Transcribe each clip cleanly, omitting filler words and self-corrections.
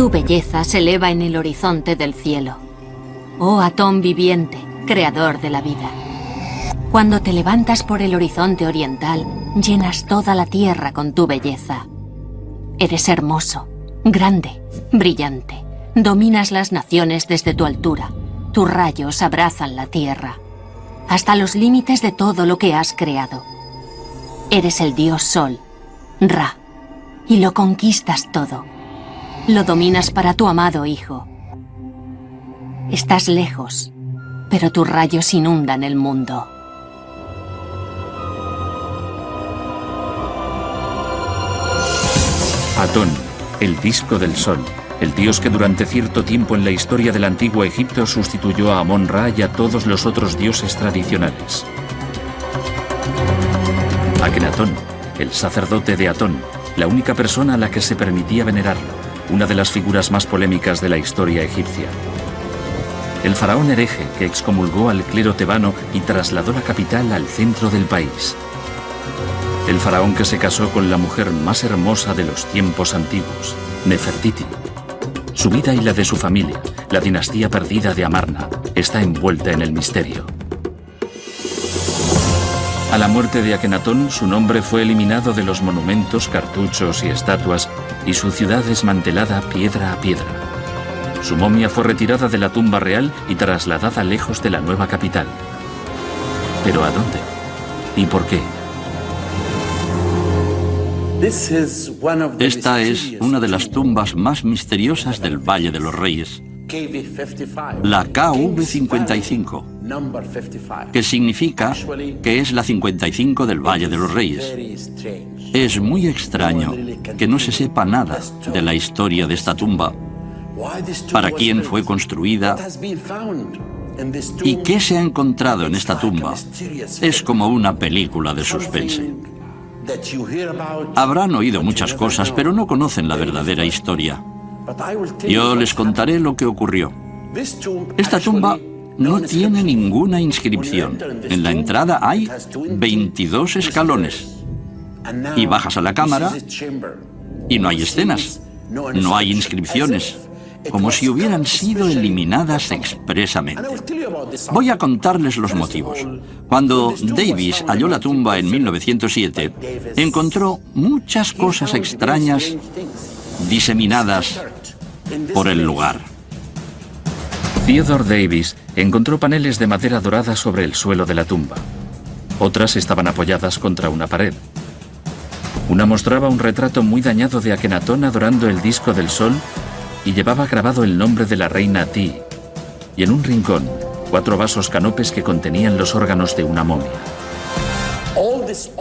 Tu belleza se eleva en el horizonte del cielo. Oh Atón viviente, creador de la vida. Cuando te levantas por el horizonte oriental, llenas toda la tierra con tu belleza. Eres hermoso, grande, brillante. Dominas las naciones desde tu altura. Tus rayos abrazan la tierra, hasta los límites de todo lo que has creado. Eres el dios Sol, Ra, y lo conquistas todo. Lo dominas para tu amado hijo. Estás lejos, pero tus rayos inundan el mundo. Atón, el disco del sol, el dios que durante cierto tiempo en la historia del antiguo Egipto sustituyó a Amón-Ra y a todos los otros dioses tradicionales. Akenatón, el sacerdote de Atón, la única persona a la que se permitía venerarlo, una de las figuras más polémicas de la historia egipcia. El faraón hereje que excomulgó al clero tebano y trasladó la capital al centro del país. El faraón que se casó con la mujer más hermosa de los tiempos antiguos, Nefertiti. Su vida y la de su familia, la dinastía perdida de Amarna, está envuelta en el misterio. A la muerte de Akenatón, su nombre fue eliminado de los monumentos, cartuchos y estatuas, y su ciudad desmantelada piedra a piedra. Su momia fue retirada de la tumba real y trasladada lejos de la nueva capital. ¿Pero a dónde? ¿Y por qué? Esta es una de las tumbas más misteriosas del Valle de los Reyes, la KV55, que significa que es la 55 del Valle de los Reyes. Es muy extraño que no se sepa nada de la historia de esta tumba, para quién fue construida y qué se ha encontrado en esta tumba. Es como una película de suspense. Habrán oído muchas cosas, pero no conocen la verdadera historia. Yo les contaré lo que ocurrió. Esta tumba no tiene ninguna inscripción. En la entrada hay 22 escalones. Y bajas a la cámara y no hay escenas, no hay inscripciones, como si hubieran sido eliminadas expresamente. Voy a contarles los motivos. Cuando Davis halló la tumba en 1907, encontró muchas cosas extrañas diseminadas por el lugar. Theodore Davis encontró paneles de madera dorada sobre el suelo de la tumba. Otras estaban apoyadas contra una pared. Una mostraba un retrato muy dañado de Akenatón adorando el disco del sol y llevaba grabado el nombre de la reina Ti. Y en un rincón, 4 vasos canopes que contenían los órganos de una momia.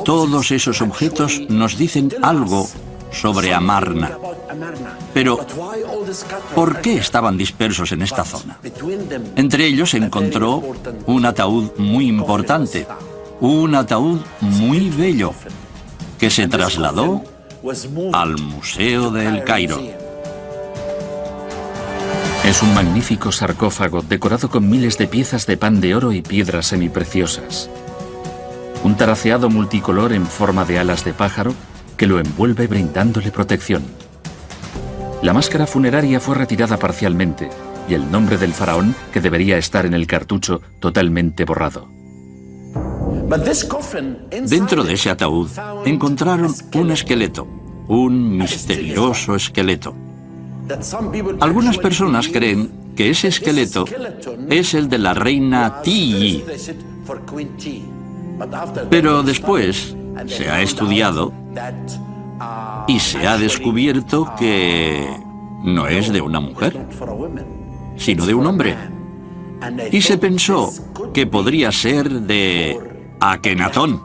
Todos esos objetos nos dicen algo sobre Amarna. Pero, ¿por qué estaban dispersos en esta zona? Entre ellos se encontró un ataúd muy importante, un ataúd muy bello, que se trasladó al Museo de El Cairo. Es un magnífico sarcófago decorado con miles de piezas de pan de oro y piedras semipreciosas. Un taraceado multicolor en forma de alas de pájaro que lo envuelve brindándole protección. La máscara funeraria fue retirada parcialmente y el nombre del faraón, que debería estar en el cartucho, totalmente borrado. Dentro de ese ataúd encontraron un esqueleto, un misterioso esqueleto. Algunas personas creen que ese esqueleto es el de la reina Ti. Pero después se ha estudiado y se ha descubierto que no es de una mujer, sino de un hombre. Y se pensó que podría ser de Akenatón.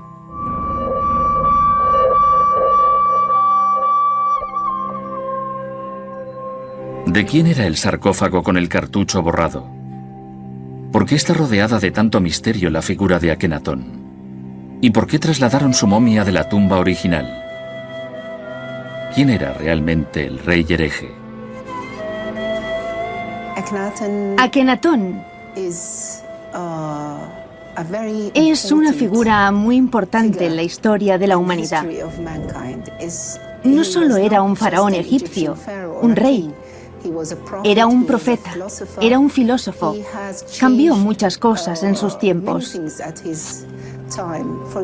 ¿De quién era el sarcófago con el cartucho borrado? ¿Por qué está rodeada de tanto misterio la figura de Akenatón? ¿Y por qué trasladaron su momia de la tumba original? ¿Quién era realmente el rey hereje? Akenatón es una figura muy importante en la historia de la humanidad. No solo era un faraón egipcio, un rey, Era un profeta, era un filósofo. Cambió muchas cosas en sus tiempos.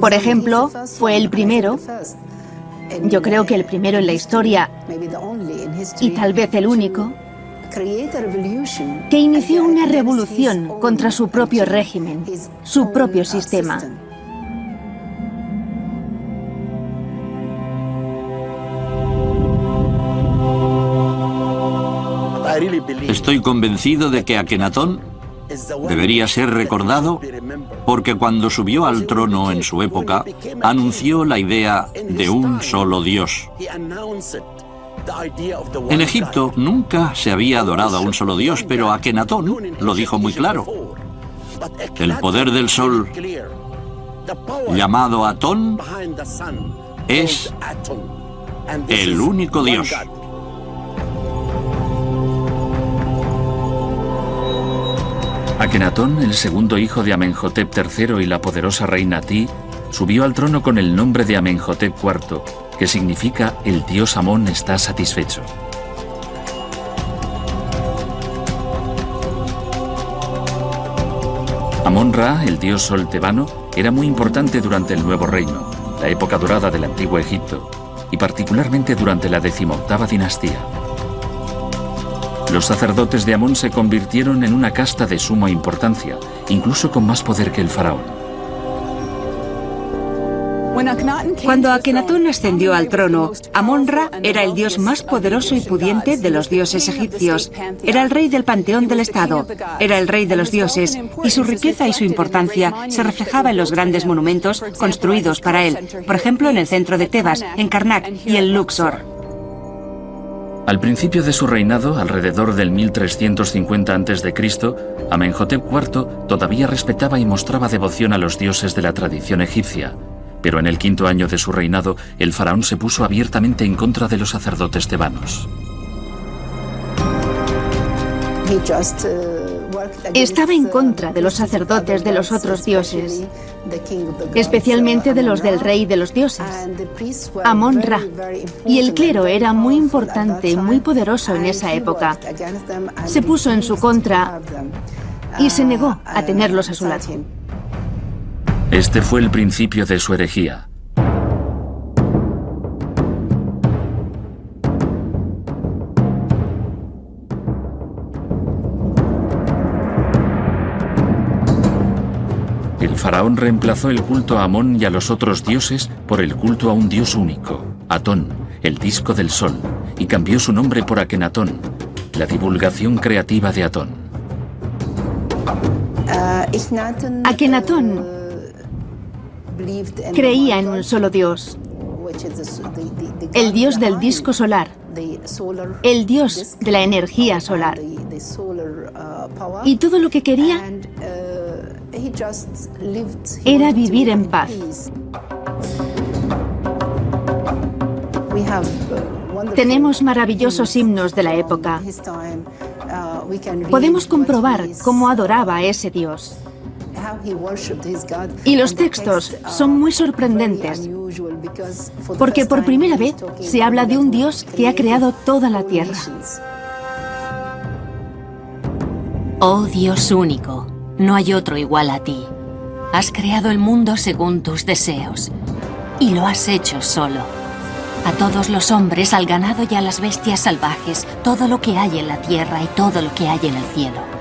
Por ejemplo, fue el primero, yo creo que el primero en la historia, y tal vez el único, que inició una revolución contra su propio régimen, su propio sistema. Estoy convencido de que Akenatón debería ser recordado porque cuando subió al trono en su época, anunció la idea de un solo Dios. En Egipto nunca se había adorado a un solo Dios, pero Akenatón lo dijo muy claro. El poder del sol, llamado Atón, es el único Dios. Akenatón, el segundo hijo de Amenhotep III y la poderosa reina Ti, subió al trono con el nombre de Amenhotep IV, que significa el dios Amón está satisfecho. Amón-Ra, el dios sol tebano, era muy importante durante el Nuevo Reino, la época dorada del Antiguo Egipto, y particularmente durante la 18ª dinastía. Los sacerdotes de Amón se convirtieron en una casta de suma importancia, incluso con más poder que el faraón. Cuando Akenatón ascendió al trono, Amón-Ra era el dios más poderoso y pudiente de los dioses egipcios. Era el rey del panteón del Estado, era el rey de los dioses, y su riqueza y su importancia se reflejaba en los grandes monumentos construidos para él, por ejemplo en el centro de Tebas, en Karnak y en Luxor. Al principio de su reinado, alrededor del 1350 a.C., Amenhotep IV todavía respetaba y mostraba devoción a los dioses de la tradición egipcia. Pero en el 5.º año de su reinado, el faraón se puso abiertamente en contra de los sacerdotes tebanos. Estaba en contra de los sacerdotes de los otros dioses, especialmente de los del rey de los dioses, Amón-Ra. Y el clero era muy importante y muy poderoso en esa época. Se puso en su contra y se negó a tenerlos a su lado. Este fue el principio de su herejía. El faraón reemplazó el culto a Amón y a los otros dioses por el culto a un dios único, Atón, el disco del sol, y cambió su nombre por Akenatón, la divulgación creativa de Atón. Akenatón creía en un solo dios, el dios del disco solar, el dios de la energía solar. Y todo lo que quería era vivir en paz. Tenemos maravillosos himnos de la época. Podemos comprobar cómo adoraba a ese dios. Y los textos son muy sorprendentes, porque por primera vez se habla de un Dios que ha creado toda la tierra. Oh Dios único, no hay otro igual a ti. Has creado el mundo según tus deseos, y lo has hecho solo. A todos los hombres, al ganado y a las bestias salvajes, todo lo que hay en la tierra y todo lo que hay en el cielo.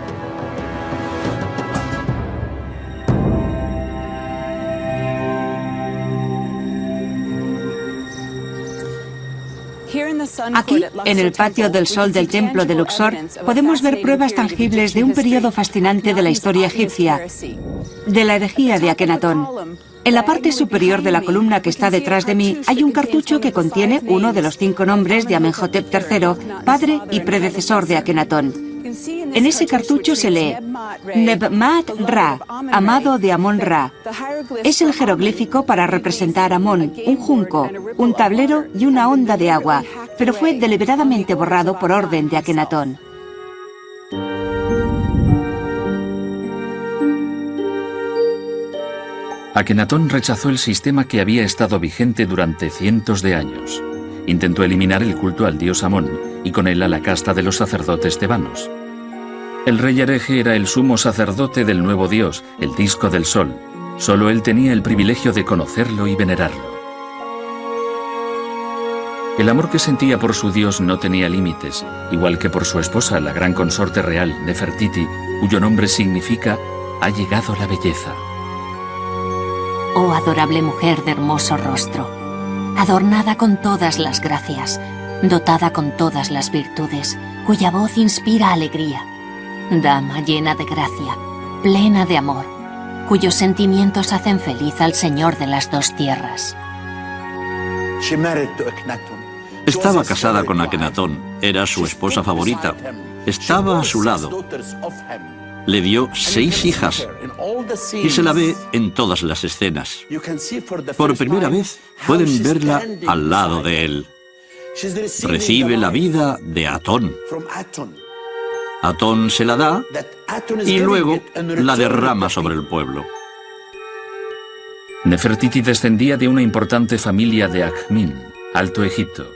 Aquí, en el patio del sol del templo de Luxor, podemos ver pruebas tangibles de un periodo fascinante de la historia egipcia, de la herejía de Akenatón. En la parte superior de la columna que está detrás de mí hay un cartucho que contiene uno de los 5 nombres de Amenhotep III, padre y predecesor de Akenatón. En ese cartucho se lee Neb-Mat-Ra, amado de Amón-Ra. Es el jeroglífico para representar a Amón, un junco, un tablero y una onda de agua, pero fue deliberadamente borrado por orden de Akenatón. Akenatón rechazó el sistema que había estado vigente durante cientos de años. Intentó eliminar el culto al dios Amón y con él a la casta de los sacerdotes tebanos. El rey hereje era el sumo sacerdote del nuevo dios, el disco del sol. Solo él tenía el privilegio de conocerlo y venerarlo. El amor que sentía por su dios no tenía límites, igual que por su esposa, la gran consorte real, Nefertiti, cuyo nombre significa «ha llegado la belleza». Oh adorable mujer de hermoso rostro, adornada con todas las gracias, dotada con todas las virtudes, cuya voz inspira alegría, dama llena de gracia, plena de amor, cuyos sentimientos hacen feliz al Señor de las dos tierras. Estaba casada con Akenatón, era su esposa favorita. Estaba a su lado. Le dio 6 hijas y se la ve en todas las escenas. Por primera vez pueden verla al lado de él. Recibe la vida de Atón. Atón se la da y luego la derrama sobre el pueblo. Nefertiti descendía de una importante familia de Akhmin, Alto Egipto.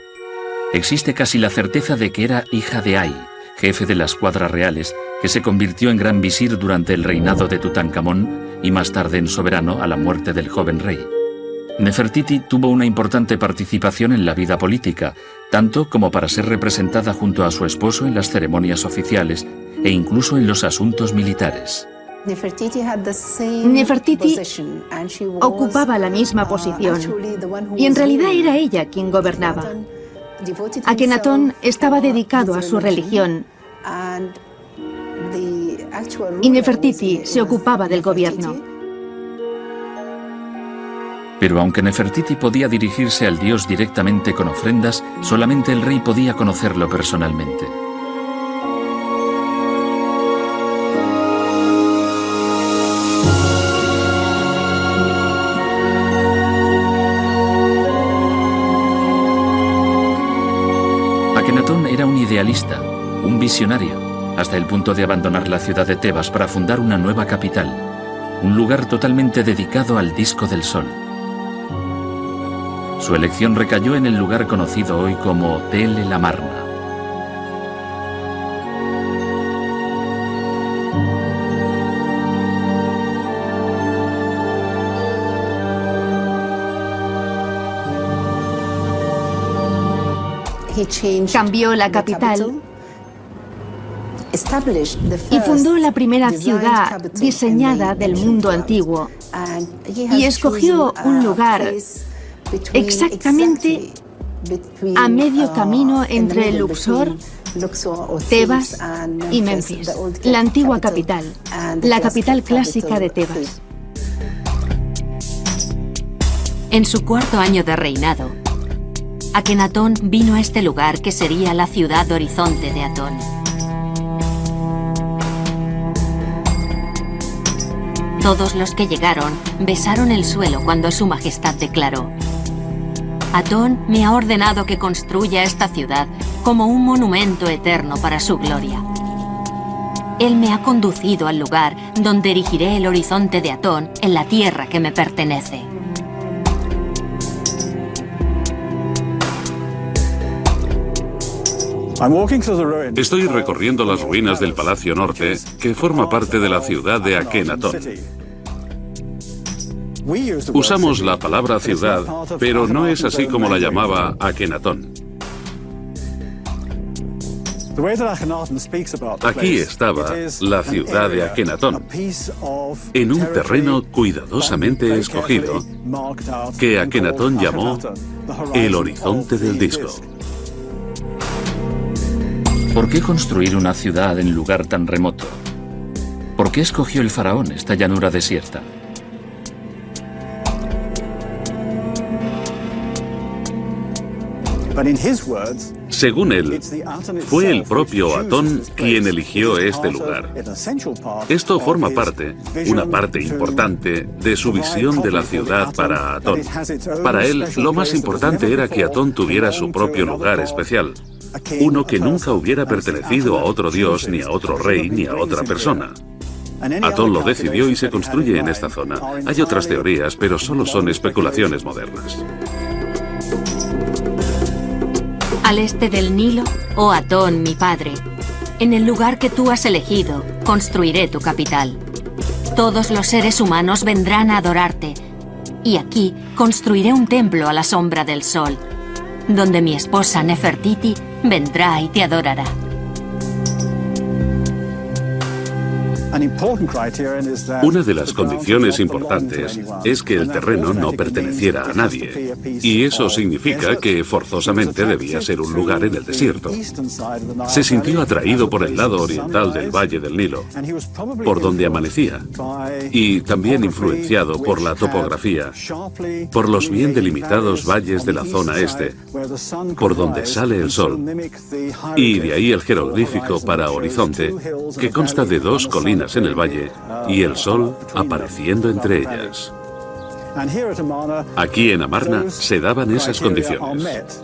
Existe casi la certeza de que era hija de Ay, jefe de las cuadras reales, que se convirtió en gran visir durante el reinado de Tutankamón y más tarde en soberano a la muerte del joven rey. Nefertiti tuvo una importante participación en la vida política, tanto como para ser representada junto a su esposo en las ceremonias oficiales e incluso en los asuntos militares. Nefertiti ocupaba la misma posición y en realidad era ella quien gobernaba. Akenatón estaba dedicado a su religión y Nefertiti se ocupaba del gobierno. Pero aunque Nefertiti podía dirigirse al dios directamente con ofrendas, solamente el rey podía conocerlo personalmente. Akenatón era un idealista, un visionario, hasta el punto de abandonar la ciudad de Tebas para fundar una nueva capital, un lugar totalmente dedicado al disco del sol. Su elección recayó en el lugar conocido hoy como Tel el Amarna. Cambió la capital y fundó la primera ciudad diseñada del mundo antiguo y escogió un lugar exactamente a medio camino entre Luxor, Tebas y Menfis, la antigua capital, la capital clásica de Tebas. En su 4º año de reinado, Akenatón vino a este lugar que sería la ciudad horizonte de Atón. Todos los que llegaron besaron el suelo cuando su majestad declaró: Atón me ha ordenado que construya esta ciudad como un monumento eterno para su gloria. Él me ha conducido al lugar donde erigiré el horizonte de Atón en la tierra que me pertenece. Estoy recorriendo las ruinas del Palacio Norte, que forma parte de la ciudad de Akenatón. Usamos la palabra ciudad, pero no es así como la llamaba Akenatón. Aquí estaba la ciudad de Akenatón, en un terreno cuidadosamente escogido, que Akenatón llamó el horizonte del disco. ¿Por qué construir una ciudad en lugar tan remoto? ¿Por qué escogió el faraón esta llanura desierta? Según él, fue el propio Atón quien eligió este lugar. Esto forma parte, una parte importante, de su visión de la ciudad para Atón. Para él, lo más importante era que Atón tuviera su propio lugar especial. Uno que nunca hubiera pertenecido a otro dios, ni a otro rey, ni a otra persona. Atón lo decidió y se construye en esta zona. Hay otras teorías, pero solo son especulaciones modernas. Al este del Nilo, oh Atón, mi padre, en el lugar que tú has elegido, construiré tu capital. Todos los seres humanos vendrán a adorarte, y aquí construiré un templo a la sombra del sol, donde mi esposa Nefertiti vendrá y te adorará. Una de las condiciones importantes es que el terreno no perteneciera a nadie, y eso significa que forzosamente debía ser un lugar en el desierto. Se sintió atraído por el lado oriental del Valle del Nilo, por donde amanecía, y también influenciado por la topografía, por los bien delimitados valles de la zona este, por donde sale el sol, y de ahí el jeroglífico para horizonte, que consta de dos colinas en el valle y el sol apareciendo entre ellas. Aquí en Amarna se daban esas condiciones.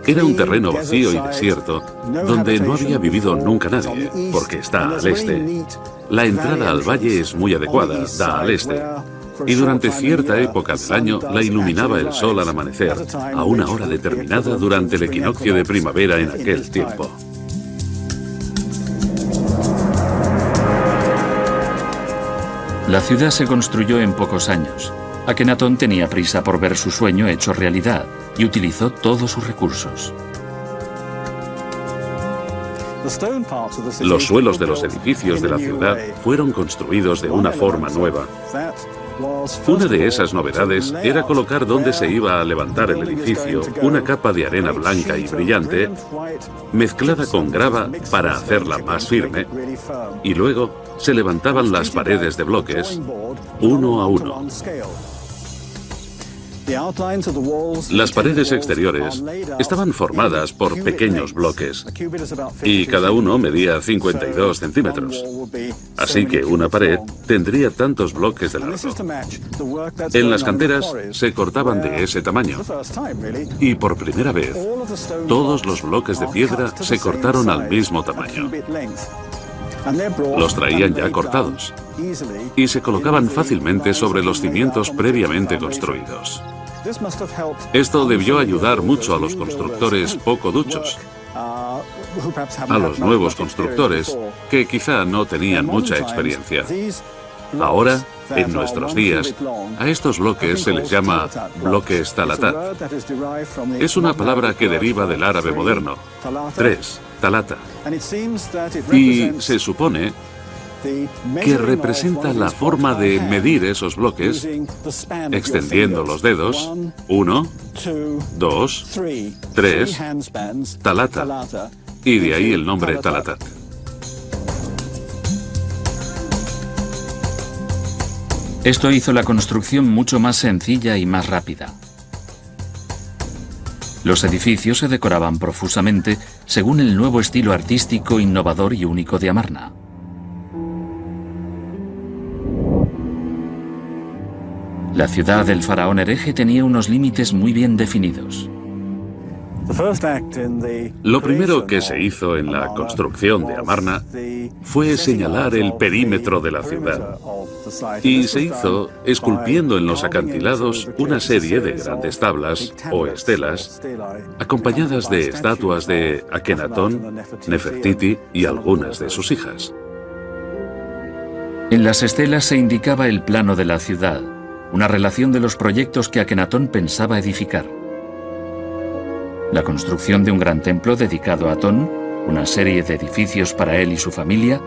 Era un terreno vacío y desierto donde no había vivido nunca nadie, porque está al este. La entrada al valle es muy adecuada, da al este. Y durante cierta época del año la iluminaba el sol al amanecer, a una hora determinada durante el equinoccio de primavera en aquel tiempo. La ciudad se construyó en pocos años. Akenatón tenía prisa por ver su sueño hecho realidad y utilizó todos sus recursos. Los suelos de los edificios de la ciudad fueron construidos de una forma nueva. Una de esas novedades era colocar donde se iba a levantar el edificio una capa de arena blanca y brillante mezclada con grava para hacerla más firme, y luego se levantaban las paredes de bloques uno a uno. Las paredes exteriores estaban formadas por pequeños bloques y cada uno medía 52 centímetros. Así que una pared tendría tantos bloques de largo. En las canteras se cortaban de ese tamaño. Y por primera vez, todos los bloques de piedra se cortaron al mismo tamaño. Los traían ya cortados y se colocaban fácilmente sobre los cimientos previamente construidos. Esto debió ayudar mucho a los constructores poco duchos, a los nuevos constructores que quizá no tenían mucha experiencia. Ahora, en nuestros días, a estos bloques se les llama bloques talatat. Es una palabra que deriva del árabe moderno, tres, talata, y se supone que representa la forma de medir esos bloques extendiendo los dedos, 1, 2, 3, talata, y de ahí el nombre talatat. Esto hizo la construcción mucho más sencilla y más rápida. Los edificios se decoraban profusamente según el nuevo estilo artístico, innovador y único de Amarna. La ciudad del faraón hereje tenía unos límites muy bien definidos. Lo primero que se hizo en la construcción de Amarna fue señalar el perímetro de la ciudad. Y se hizo esculpiendo en los acantilados una serie de grandes tablas o estelas, acompañadas de estatuas de Akenatón, Nefertiti y algunas de sus hijas. En las estelas se indicaba el plano de la ciudad, una relación de los proyectos que Akenatón pensaba edificar. La construcción de un gran templo dedicado a Atón, una serie de edificios para él y su familia,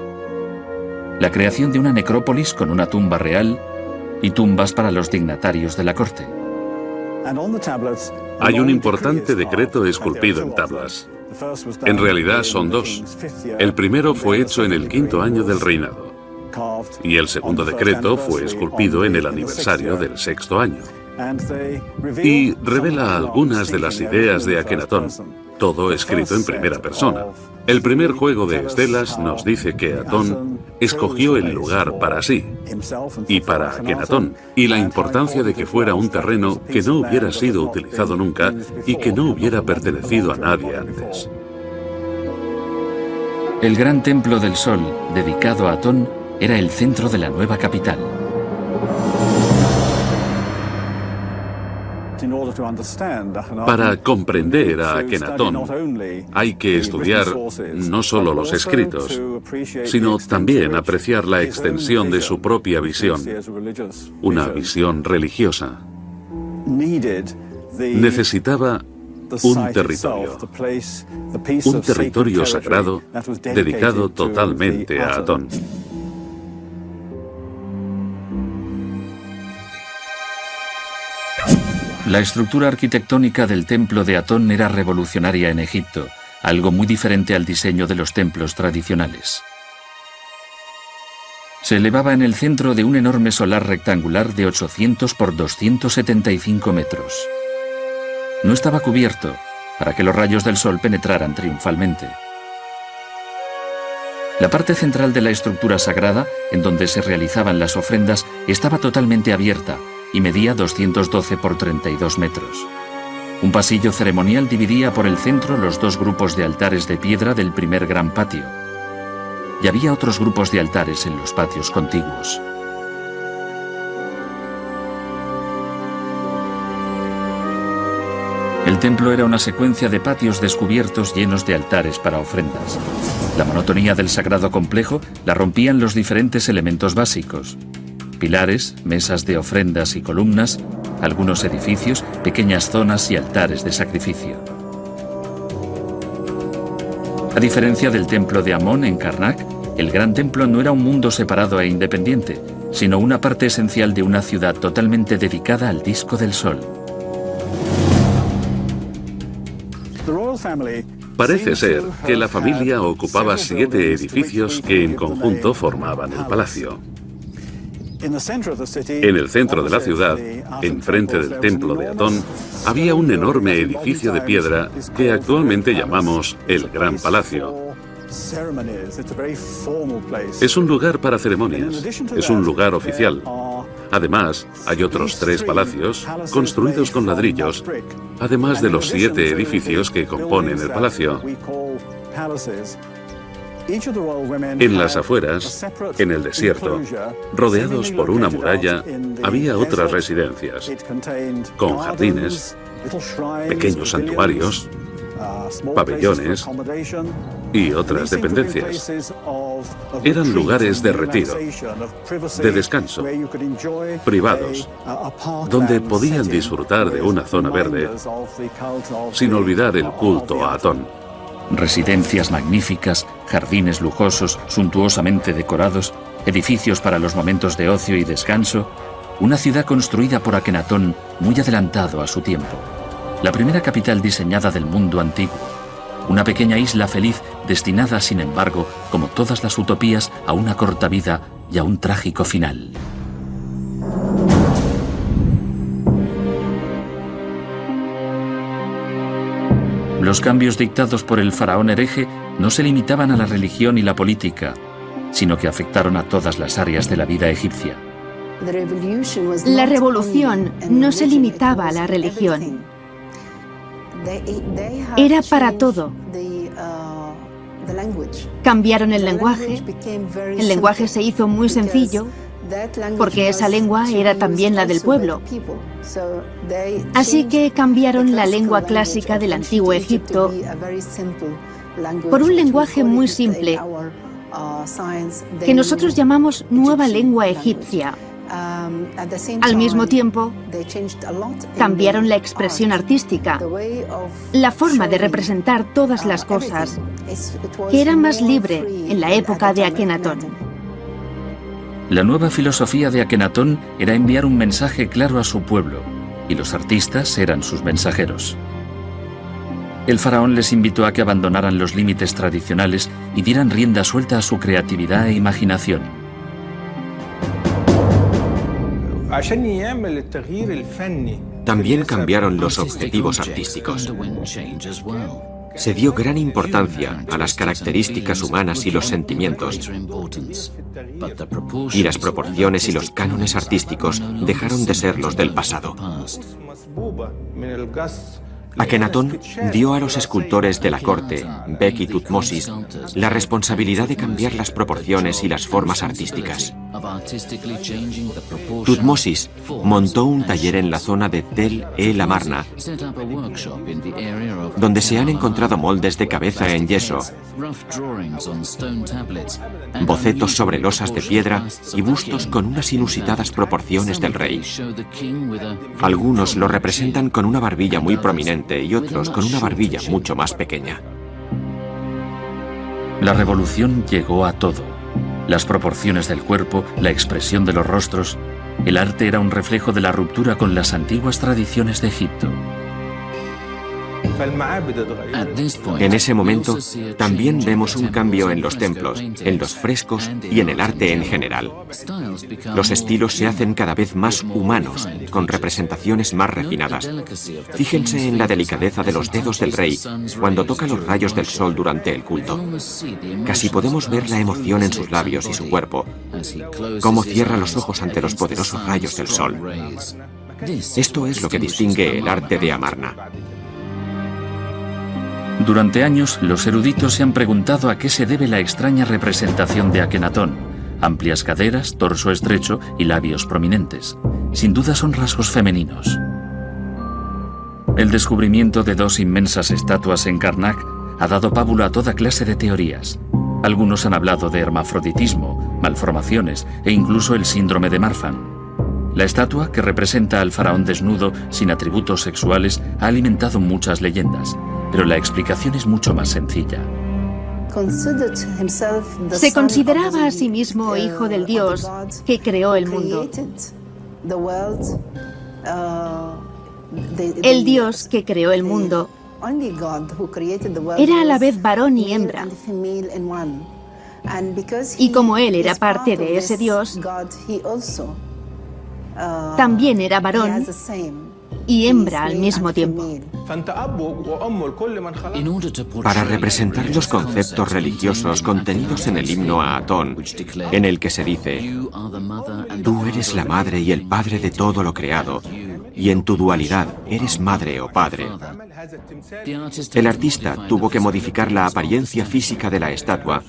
la creación de una necrópolis con una tumba real y tumbas para los dignatarios de la corte. Hay un importante decreto esculpido en tablas. En realidad son dos. El primero fue hecho en el 5º año del reinado y el segundo decreto fue esculpido en el aniversario del 6º año. Y revela algunas de las ideas de Akenatón, todo escrito en primera persona. El primer juego de estelas nos dice que Atón escogió el lugar para sí y para Akenatón, y la importancia de que fuera un terreno que no hubiera sido utilizado nunca y que no hubiera pertenecido a nadie antes. El gran templo del sol, dedicado a Atón, era el centro de la nueva capital. Para comprender a Akenatón hay que estudiar no solo los escritos, sino también apreciar la extensión de su propia visión, una visión religiosa. Necesitaba un territorio sagrado dedicado totalmente a Atón. La estructura arquitectónica del templo de Atón era revolucionaria en Egipto, algo muy diferente al diseño de los templos tradicionales. Se elevaba en el centro de un enorme solar rectangular de 800 por 275 metros. No estaba cubierto para que los rayos del sol penetraran triunfalmente. La parte central de la estructura sagrada, en donde se realizaban las ofrendas, estaba totalmente abierta y medía 212 por 32 metros. Un pasillo ceremonial dividía por el centro los dos grupos de altares de piedra del primer gran patio. Y había otros grupos de altares en los patios contiguos. El templo era una secuencia de patios descubiertos llenos de altares para ofrendas. La monotonía del sagrado complejo la rompían los diferentes elementos básicos: pilares, mesas de ofrendas y columnas, algunos edificios, pequeñas zonas y altares de sacrificio. A diferencia del templo de Amón en Karnak, el gran templo no era un mundo separado e independiente, sino una parte esencial de una ciudad totalmente dedicada al disco del sol. Parece ser que la familia ocupaba 7 edificios que en conjunto formaban el palacio. En el centro de la ciudad, enfrente del templo de Atón, había un enorme edificio de piedra que actualmente llamamos el Gran Palacio. Es un lugar para ceremonias, es un lugar oficial. Además, hay otros 3 palacios construidos con ladrillos, además de los 7 edificios que componen el palacio. En las afueras, en el desierto, rodeados por una muralla, había otras residencias, con jardines, pequeños santuarios, pabellones y otras dependencias. Eran lugares de retiro, de descanso, privados, donde podían disfrutar de una zona verde, sin olvidar el culto a Atón. Residencias magníficas, jardines lujosos, suntuosamente decorados, edificios para los momentos de ocio y descanso, una ciudad construida por Akenatón muy adelantado a su tiempo. La primera capital diseñada del mundo antiguo. Una pequeña isla feliz destinada, sin embargo, como todas las utopías, a una corta vida y a un trágico final. Los cambios dictados por el faraón hereje no se limitaban a la religión y la política, sino que afectaron a todas las áreas de la vida egipcia. La revolución no se limitaba a la religión. Era para todo. Cambiaron el lenguaje. El lenguaje se hizo muy sencillo porque esa lengua era también la del pueblo. Así que cambiaron la lengua clásica del antiguo Egipto por un lenguaje muy simple que nosotros llamamos nueva lengua egipcia. Al mismo tiempo, cambiaron la expresión artística, la forma de representar todas las cosas, que era más libre en la época de Akenatón. La nueva filosofía de Akenatón era enviar un mensaje claro a su pueblo, y los artistas eran sus mensajeros. El faraón les invitó a que abandonaran los límites tradicionales y dieran rienda suelta a su creatividad e imaginación. También cambiaron los objetivos artísticos. Se dio gran importancia a las características humanas y los sentimientos. Y las proporciones y los cánones artísticos dejaron de ser los del pasado. Akenatón dio a los escultores de la corte, Bek y Tutmosis, la responsabilidad de cambiar las proporciones y las formas artísticas. Tutmosis montó un taller en la zona de Tel El Amarna, donde se han encontrado moldes de cabeza en yeso, bocetos sobre losas de piedra y bustos con unas inusitadas proporciones del rey. Algunos lo representan con una barbilla muy prominente y otros con una barbilla mucho más pequeña. La revolución llegó a todo. Las proporciones del cuerpo, la expresión de los rostros. El arte era un reflejo de la ruptura con las antiguas tradiciones de Egipto. En ese momento, también vemos un cambio en los templos, en los frescos y en el arte en general. Los estilos se hacen cada vez más humanos, con representaciones más refinadas. Fíjense en la delicadeza de los dedos del rey cuando toca los rayos del sol durante el culto. Casi podemos ver la emoción en sus labios y su cuerpo, cómo cierra los ojos ante los poderosos rayos del sol. Esto es lo que distingue el arte de Amarna. Durante años, los eruditos se han preguntado a qué se debe la extraña representación de Akenatón. Amplias caderas, torso estrecho y labios prominentes. Sin duda son rasgos femeninos. El descubrimiento de dos inmensas estatuas en Karnak ha dado pábulo a toda clase de teorías. Algunos han hablado de hermafroditismo, malformaciones e incluso el síndrome de Marfan. La estatua, que representa al faraón desnudo, sin atributos sexuales, ha alimentado muchas leyendas, pero la explicación es mucho más sencilla. Se consideraba a sí mismo hijo del Dios que creó el mundo. El Dios que creó el mundo era a la vez varón y hembra. Y como él era parte de ese Dios, también era varón y hembra al mismo tiempo. Para representar los conceptos religiosos contenidos en el himno a Atón, en el que se dice: tú eres la madre y el padre de todo lo creado, y en tu dualidad eres madre o padre. El artista tuvo que modificar la apariencia física de la estatua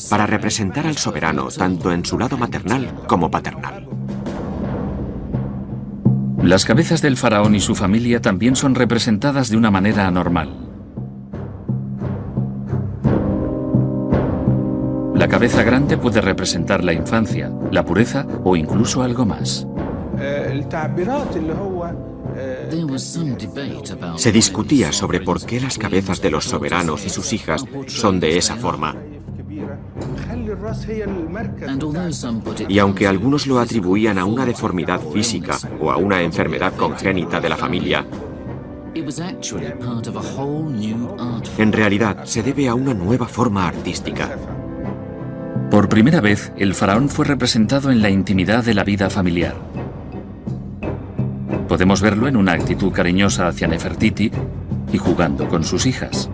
para representar al soberano tanto en su lado maternal como paternal. Las cabezas del faraón y su familia también son representadas de una manera anormal. La cabeza grande puede representar la infancia, la pureza o incluso algo más. Se discutía sobre por qué las cabezas de los soberanos y sus hijas son de esa forma. Y aunque algunos lo atribuían a una deformidad física o a una enfermedad congénita de la familia, en realidad se debe a una nueva forma artística. Por primera vez, el faraón fue representado en la intimidad de la vida familiar. Podemos verlo en una actitud cariñosa hacia Nefertiti y jugando con sus hijas.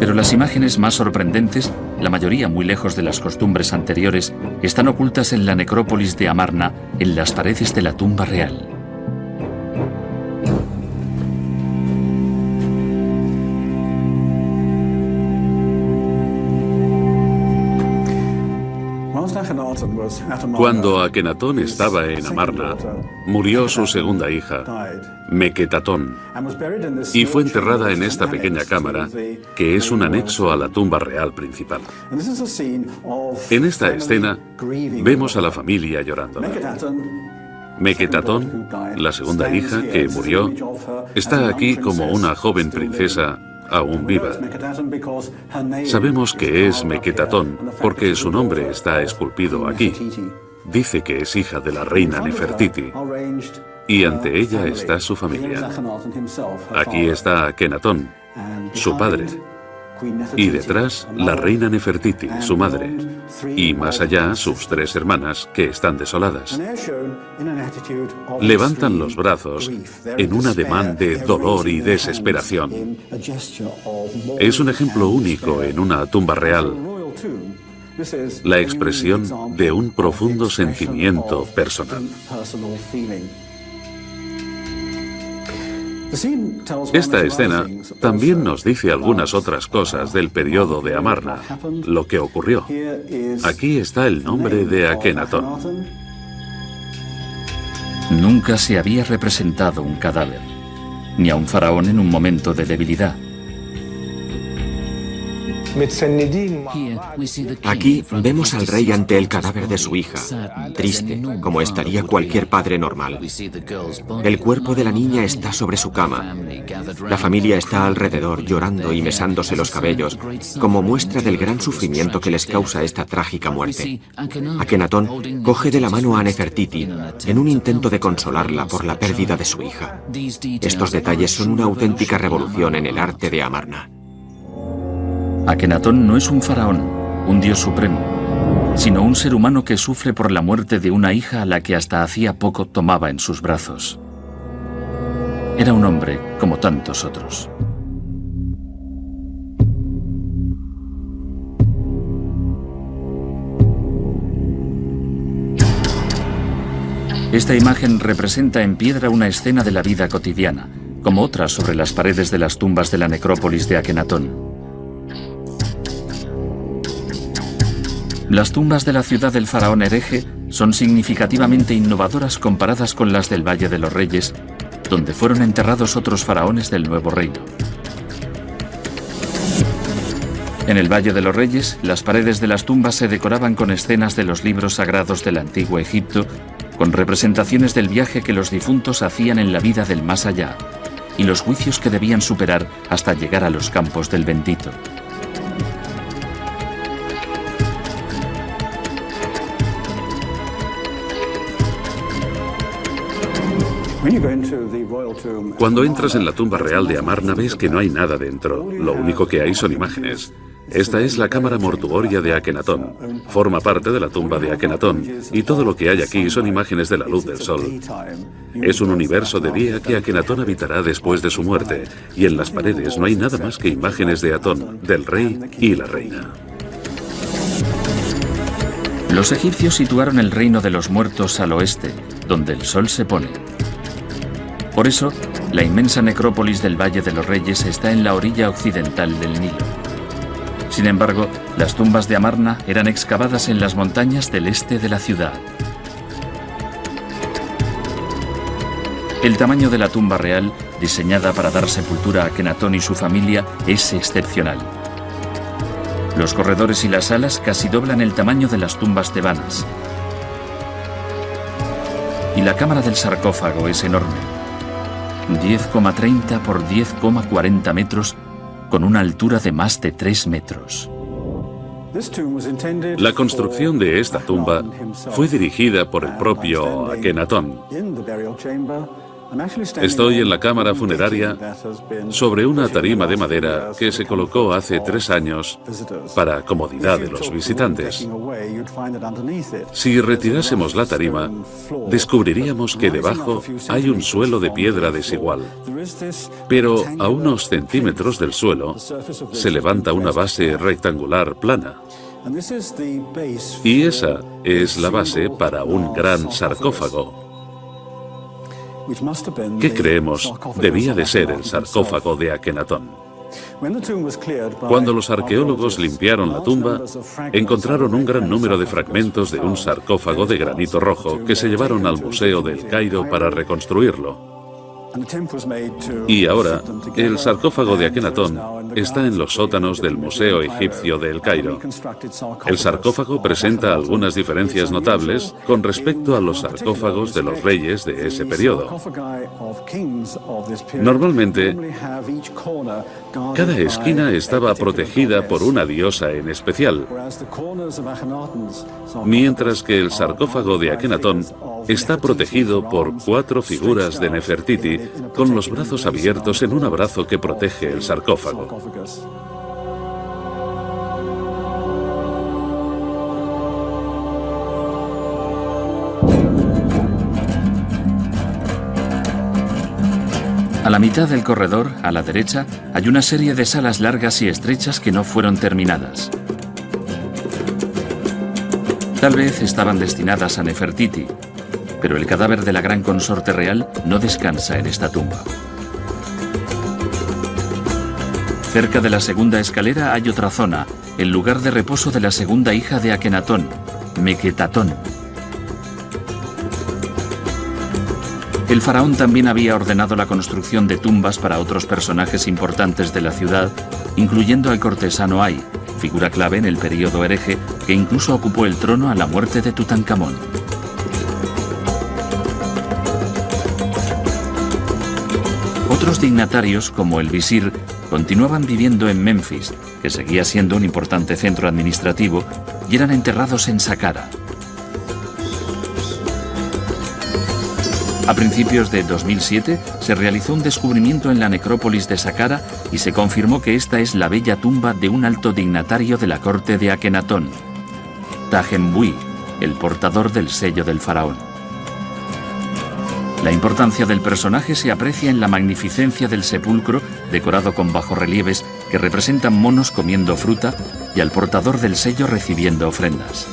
Pero las imágenes más sorprendentes, la mayoría muy lejos de las costumbres anteriores, están ocultas en la necrópolis de Amarna, en las paredes de la tumba real. Cuando Akenatón estaba en Amarna, murió su segunda hija, Meketatón, y fue enterrada en esta pequeña cámara, que es un anexo a la tumba real principal. En esta escena, vemos a la familia llorándola. Meketatón, la segunda hija que murió, está aquí como una joven princesa aún viva. Sabemos que es Meketatón porque su nombre está esculpido aquí. Dice que es hija de la reina Nefertiti y ante ella está su familia. Aquí está Akenatón, su padre, y detrás la reina Nefertiti, su madre, y más allá sus tres hermanas que están desoladas. Levantan los brazos en un ademán de dolor y desesperación. Es un ejemplo único en una tumba real, la expresión de un profundo sentimiento personal. Esta escena también nos dice algunas otras cosas del periodo de Amarna, lo que ocurrió. Aquí está el nombre de Akenatón. Nunca se había representado un cadáver, ni a un faraón en un momento de debilidad. Aquí vemos al rey ante el cadáver de su hija, triste, como estaría cualquier padre normal. El cuerpo de la niña está sobre su cama. La familia está alrededor llorando y mesándose los cabellos, como muestra del gran sufrimiento que les causa esta trágica muerte. Akenatón coge de la mano a Nefertiti en un intento de consolarla por la pérdida de su hija. Estos detalles son una auténtica revolución en el arte de Amarna. Akenatón no es un faraón, un dios supremo, sino un ser humano que sufre por la muerte de una hija a la que hasta hacía poco tomaba en sus brazos. Era un hombre como tantos otros. Esta imagen representa en piedra una escena de la vida cotidiana, como otras sobre las paredes de las tumbas de la necrópolis de Akenatón. Las tumbas de la ciudad del faraón hereje son significativamente innovadoras comparadas con las del Valle de los Reyes, donde fueron enterrados otros faraones del Nuevo Reino. En el Valle de los Reyes, las paredes de las tumbas se decoraban con escenas de los libros sagrados del antiguo Egipto, con representaciones del viaje que los difuntos hacían en la vida del más allá, y los juicios que debían superar hasta llegar a los campos del bendito. Cuando entras en la tumba real de Amarna ves que no hay nada dentro, lo único que hay son imágenes. Esta es la cámara mortuoria de Akenatón. Forma parte de la tumba de Akenatón y todo lo que hay aquí son imágenes de la luz del sol. Es un universo de día que Akenatón habitará después de su muerte y en las paredes no hay nada más que imágenes de Atón, del rey y la reina. Los egipcios situaron el reino de los muertos al oeste, donde el sol se pone. Por eso, la inmensa necrópolis del Valle de los Reyes está en la orilla occidental del Nilo. Sin embargo, las tumbas de Amarna eran excavadas en las montañas del este de la ciudad. El tamaño de la tumba real, diseñada para dar sepultura a Akenatón y su familia, es excepcional. Los corredores y las salas casi doblan el tamaño de las tumbas tebanas. Y la cámara del sarcófago es enorme. 10,30 por 10,40 metros, con una altura de más de 3 metros. La construcción de esta tumba fue dirigida por el propio Akenatón. Estoy en la cámara funeraria sobre una tarima de madera que se colocó hace 3 años para comodidad de los visitantes. Si retirásemos la tarima, descubriríamos que debajo hay un suelo de piedra desigual. Pero a unos centímetros del suelo se levanta una base rectangular plana. Y esa es la base para un gran sarcófago. ¿Qué creemos debía de ser el sarcófago de Akenatón? Cuando los arqueólogos limpiaron la tumba, encontraron un gran número de fragmentos de un sarcófago de granito rojo que se llevaron al Museo del Cairo para reconstruirlo. Y ahora, el sarcófago de Akenatón está en los sótanos del Museo Egipcio de El Cairo. El sarcófago presenta algunas diferencias notables con respecto a los sarcófagos de los reyes de ese periodo. Normalmente, cada esquina estaba protegida por una diosa en especial, mientras que el sarcófago de Akenatón está protegido por 4 figuras de Nefertiti con los brazos abiertos en un abrazo que protege el sarcófago. A la mitad del corredor, a la derecha, hay una serie de salas largas y estrechas que no fueron terminadas. Tal vez estaban destinadas a Nefertiti, pero el cadáver de la gran consorte real no descansa en esta tumba. Cerca de la segunda escalera hay otra zona, el lugar de reposo de la segunda hija de Akenatón, Meketatón. El faraón también había ordenado la construcción de tumbas para otros personajes importantes de la ciudad, incluyendo al cortesano Ay, figura clave en el período hereje que incluso ocupó el trono a la muerte de Tutankamón. Otros dignatarios, como el visir, continuaban viviendo en Memphis, que seguía siendo un importante centro administrativo, y eran enterrados en Saqqara. A principios de 2007 se realizó un descubrimiento en la necrópolis de Saqqara y se confirmó que esta es la bella tumba de un alto dignatario de la corte de Akenatón, Tajembui, el portador del sello del faraón. La importancia del personaje se aprecia en la magnificencia del sepulcro, decorado con bajorrelieves que representan monos comiendo fruta y al portador del sello recibiendo ofrendas.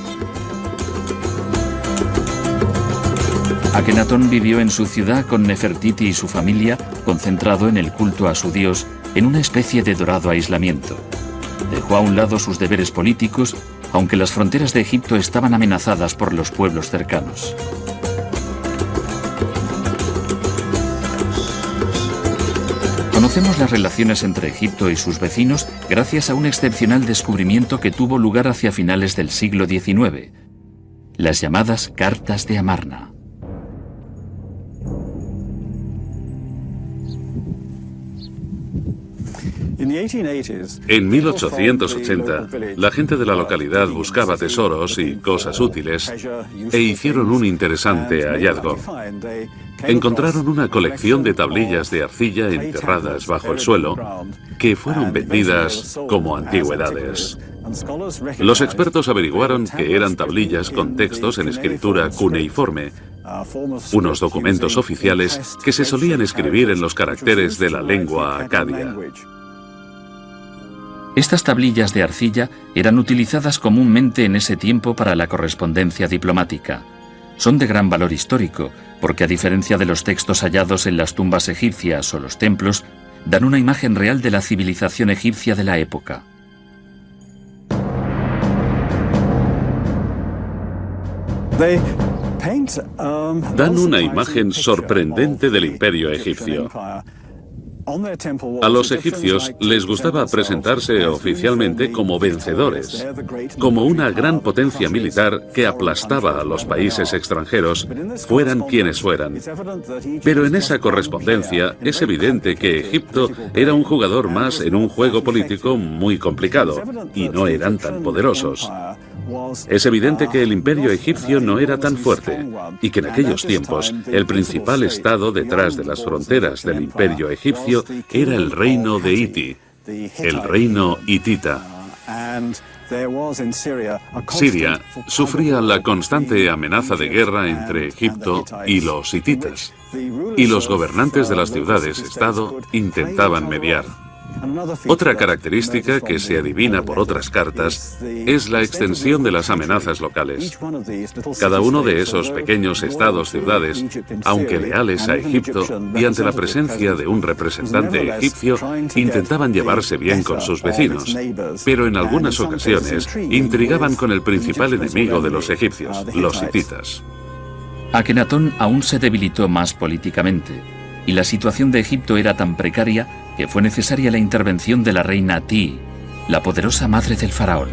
Akenatón vivió en su ciudad con Nefertiti y su familia, concentrado en el culto a su dios, en una especie de dorado aislamiento. Dejó a un lado sus deberes políticos, aunque las fronteras de Egipto estaban amenazadas por los pueblos cercanos. Conocemos las relaciones entre Egipto y sus vecinos gracias a un excepcional descubrimiento que tuvo lugar hacia finales del siglo XIX, las llamadas Cartas de Amarna. En 1880, la gente de la localidad buscaba tesoros y cosas útiles e hicieron un interesante hallazgo. Encontraron una colección de tablillas de arcilla enterradas bajo el suelo que fueron vendidas como antigüedades. Los expertos averiguaron que eran tablillas con textos en escritura cuneiforme, unos documentos oficiales que se solían escribir en los caracteres de la lengua acadia. Estas tablillas de arcilla eran utilizadas comúnmente en ese tiempo para la correspondencia diplomática. Son de gran valor histórico, porque a diferencia de los textos hallados en las tumbas egipcias o los templos, dan una imagen real de la civilización egipcia de la época. Dan una imagen sorprendente del imperio egipcio. A los egipcios les gustaba presentarse oficialmente como vencedores, como una gran potencia militar que aplastaba a los países extranjeros, fueran quienes fueran. Pero en esa correspondencia es evidente que Egipto era un jugador más en un juego político muy complicado, y no eran tan poderosos. Es evidente que el imperio egipcio no era tan fuerte y que en aquellos tiempos el principal estado detrás de las fronteras del imperio egipcio era el reino de Iti, el reino hitita. Siria sufría la constante amenaza de guerra entre Egipto y los hititas, y los gobernantes de las ciudades-estado intentaban mediar. Otra característica que se adivina por otras cartas es la extensión de las amenazas locales. Cada uno de esos pequeños estados-ciudades, aunque leales a Egipto y ante la presencia de un representante egipcio, intentaban llevarse bien con sus vecinos, pero en algunas ocasiones intrigaban con el principal enemigo de los egipcios, los hititas. Akenatón aún se debilitó más políticamente, y la situación de Egipto era tan precaria que fue necesaria la intervención de la reina Ti, la poderosa madre del faraón.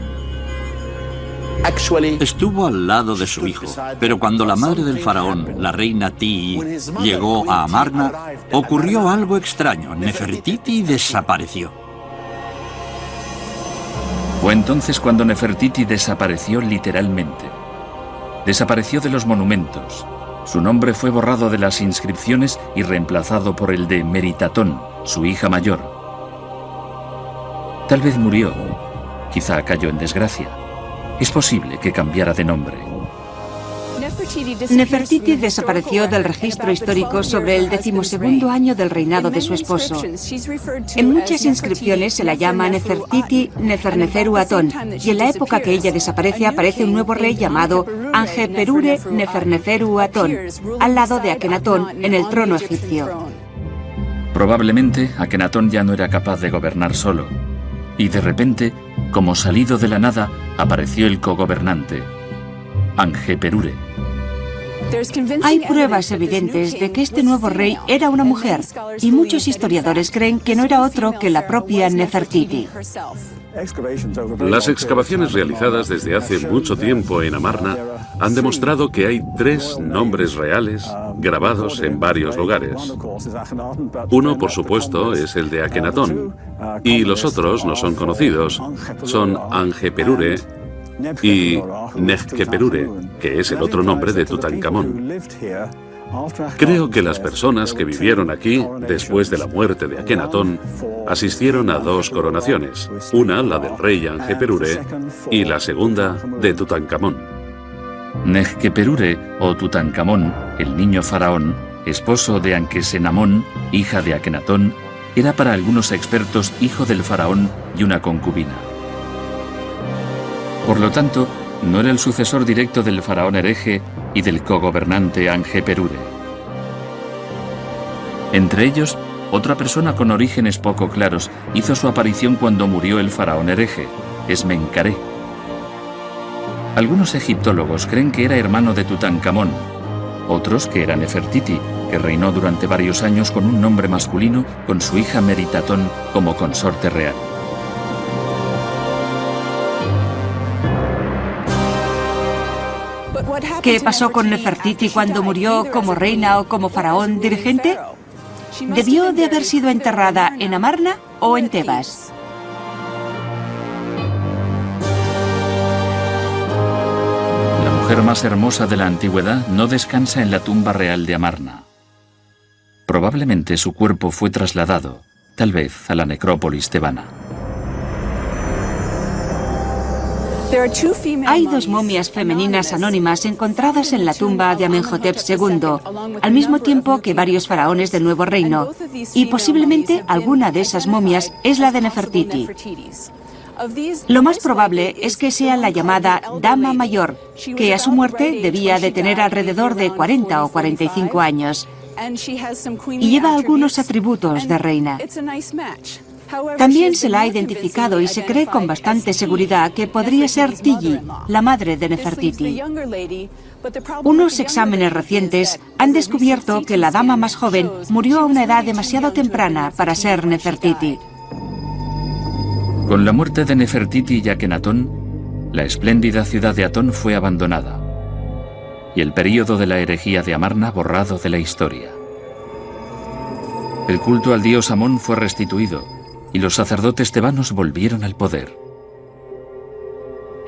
Estuvo al lado de su hijo, pero cuando la madre del faraón, la reina Ti, llegó a Amarna, ocurrió algo extraño. Nefertiti desapareció. Fue entonces cuando Nefertiti desapareció literalmente. Desapareció de los monumentos. Su nombre fue borrado de las inscripciones y reemplazado por el de Meritatón, su hija mayor. Tal vez murió, quizá cayó en desgracia. Es posible que cambiara de nombre. Nefertiti desapareció del registro histórico sobre el 12º año del reinado de su esposo. En muchas inscripciones se la llama Nefertiti Neferneferu Atón, y en la época que ella desaparece aparece un nuevo rey llamado Angeperure Neferneferu Atón, al lado de Akenatón en el trono egipcio. Probablemente Akenatón ya no era capaz de gobernar solo. Y de repente, como salido de la nada, apareció el cogobernante, Angeperure. Hay pruebas evidentes de que este nuevo rey era una mujer, y muchos historiadores creen que no era otro que la propia Nefertiti. Las excavaciones realizadas desde hace mucho tiempo en Amarna han demostrado que hay 3 nombres reales grabados en varios lugares. Uno, por supuesto, es el de Akenatón, y los otros no son conocidos. Son Angeperure y Nekhkeperure, que es el otro nombre de Tutankamón. Creo que las personas que vivieron aquí, después de la muerte de Akenatón, asistieron a 2 coronaciones, una la del rey Angeperure y la segunda de Tutankamón. Nekhkeperure o Tutankamón, el niño faraón, esposo de Ankesenamón, hija de Akenatón, era para algunos expertos hijo del faraón y una concubina. Por lo tanto, no era el sucesor directo del faraón hereje y del cogobernante Angeperure. Entre ellos, otra persona con orígenes poco claros hizo su aparición cuando murió el faraón hereje, Esmencaré. Algunos egiptólogos creen que era hermano de Tutankamón, otros que era Nefertiti, que reinó durante varios años con un nombre masculino con su hija Meritatón como consorte real. ¿Qué pasó con Nefertiti cuando murió como reina o como faraón dirigente? ¿Debió de haber sido enterrada en Amarna o en Tebas? La mujer más hermosa de la antigüedad no descansa en la tumba real de Amarna. Probablemente su cuerpo fue trasladado, tal vez a la necrópolis tebana. Hay 2 momias femeninas anónimas encontradas en la tumba de Amenhotep II, al mismo tiempo que varios faraones del Nuevo Reino, y posiblemente alguna de esas momias es la de Nefertiti. Lo más probable es que sea la llamada Dama Mayor, que a su muerte debía de tener alrededor de 40 o 45 años, y lleva algunos atributos de reina. También se la ha identificado y se cree con bastante seguridad que podría ser Tigi, la madre de Nefertiti. Unos exámenes recientes han descubierto que la dama más joven murió a una edad demasiado temprana para ser Nefertiti. Con la muerte de Nefertiti y Akenatón, la espléndida ciudad de Atón fue abandonada y el período de la herejía de Amarna borrado de la historia. El culto al dios Amón fue restituido y los sacerdotes tebanos volvieron al poder.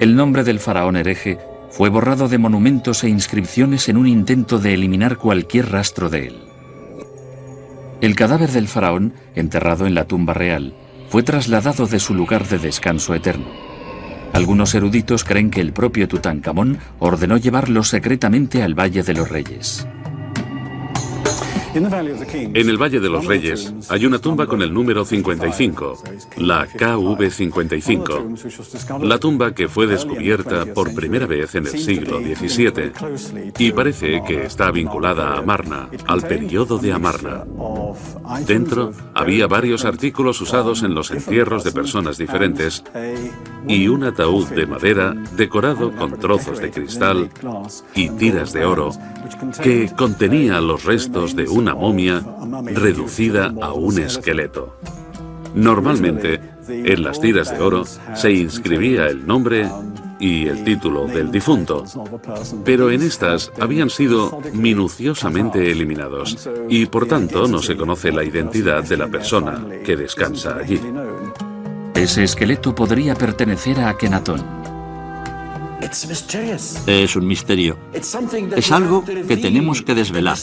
El nombre del faraón hereje fue borrado de monumentos e inscripciones en un intento de eliminar cualquier rastro de él. El cadáver del faraón, enterrado en la tumba real, fue trasladado de su lugar de descanso eterno. Algunos eruditos creen que el propio Tutankamón ordenó llevarlo secretamente al Valle de los Reyes. En el Valle de los Reyes hay una tumba con el número 55, la KV55, la tumba que fue descubierta por primera vez en el siglo XVII y parece que está vinculada a Amarna, al periodo de Amarna. Dentro había varios artículos usados en los entierros de personas diferentes y un ataúd de madera decorado con trozos de cristal y tiras de oro que contenía los restos de una momia reducida a un esqueleto. Normalmente, en las tiras de oro se inscribía el nombre y el título del difunto, pero en estas habían sido minuciosamente eliminados y por tanto no se conoce la identidad de la persona que descansa allí. Ese esqueleto podría pertenecer a Akenatón. Es un misterio. Es algo que tenemos que desvelar.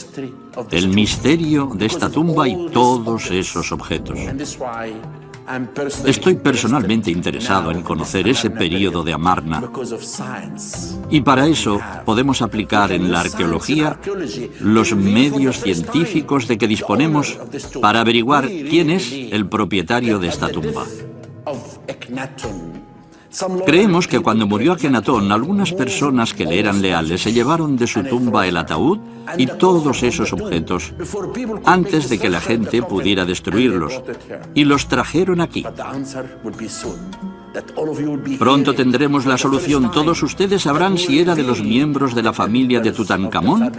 El misterio de esta tumba y todos esos objetos. Estoy personalmente interesado en conocer ese período de Amarna. Y para eso podemos aplicar en la arqueología los medios científicos de que disponemos para averiguar quién es el propietario de esta tumba. Creemos que cuando murió Akenatón, algunas personas que le eran leales se llevaron de su tumba el ataúd y todos esos objetos antes de que la gente pudiera destruirlos, y los trajeron aquí. Pronto tendremos la solución. Todos ustedes sabrán si era de los miembros de la familia de Tutankamón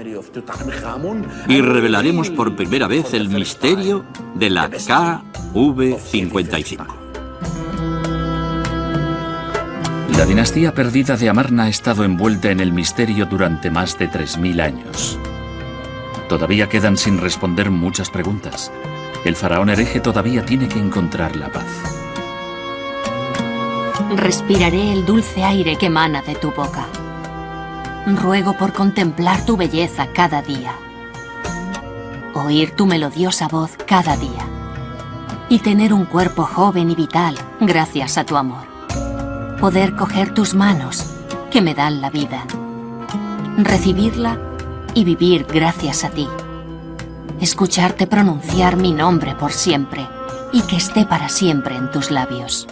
y revelaremos por primera vez el misterio de la KV-55. La dinastía perdida de Amarna ha estado envuelta en el misterio durante más de 3000 años. Todavía quedan sin responder muchas preguntas. El faraón hereje todavía tiene que encontrar la paz. Respiraré el dulce aire que emana de tu boca. Ruego por contemplar tu belleza cada día, oír tu melodiosa voz cada día y tener un cuerpo joven y vital gracias a tu amor. Poder coger tus manos que me dan la vida, recibirla y vivir gracias a ti. Escucharte pronunciar mi nombre por siempre y que esté para siempre en tus labios.